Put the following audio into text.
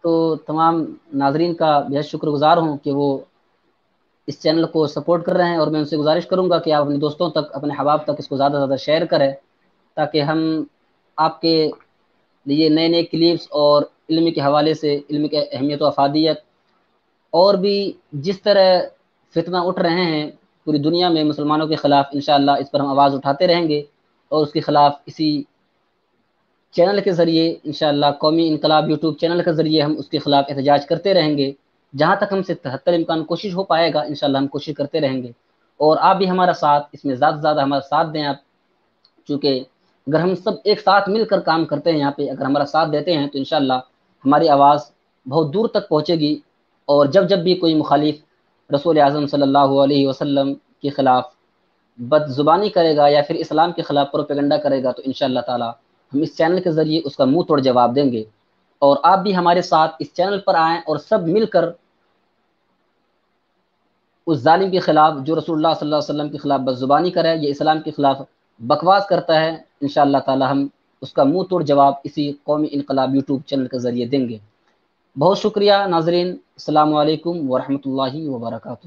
تو تمام ناظرین کا بہت شکر گزار ہوں کہ وہ اس چینل کو سپورٹ کر رہے ہیں، اور میں ان سے گزارش کروں گا کہ آپ اپنے دوستوں تک، اپنے احباب تک اس کو زیادہ سے زیادہ شیئر کریں، تاکہ ہم آپ کے لیے نئے نئے کلپس اور علم کے حوالے سے، علم کی اہمیت و افادیت، اور بھی جس طرح فتنہ اٹھ رہے ہیں پوری دنیا میں مسلمانوں کے خلاف، انشاءاللہ اس پر ہم آواز اٹھاتے رہیں گے، اور اس کے خلاف اسی چینل کے ذریعے انشاءاللہ قومی انقلاب یوٹیوب چینل کے ذریعے ہم اس کے خلاف احتجاج کرتے رہیں گے، جہاں تک ہم سے 73 امکان کوشش ہو پائے گا انشاءاللہ ہم کوشش کرتے رہیں گے، اور آپ بھی ہمارا ساتھ اس میں زیادہ سے زیادہ ہمارا ساتھ دیں آپ، چونکہ اگر ہم سب ایک ساتھ مل کر کام کرتے ہیں یہاں پہ، اگر ہمارا ساتھ دیتے ہیں تو انشاءاللہ ہماری آواز بہت دور تک پہنچے گی، اور جب جب بھی کوئی مخالف رسول اعظم صلی اللہ علیہ وسلم کے خلاف بد زبانی کرے گا یا پھر اسلام کے خلاف پروپیگنڈا کرے گا، تو انشاءاللہ تعالی ہم اس چینل کے ذریعے اس کا منہ توڑ جواب دیں گے، اور آپ بھی ہمارے ساتھ اس چینل پر آئیں اور سب مل کر اس ظالم کے خلاف جو رسول اللہ صلی اللہ علیہ وسلم کے خلاف بد زبانی کرے یا اسلام کے خلاف بکواس کرتا ہے، انشاءاللہ تعالی ہم اس کا منہ توڑ جواب اسی قومی انقلاب یوٹیوب چینل کے ذریعے دیں گے۔ بہت شکریہ ناظرین، السلام علیکم ورحمۃ اللہ وبرکاتہ۔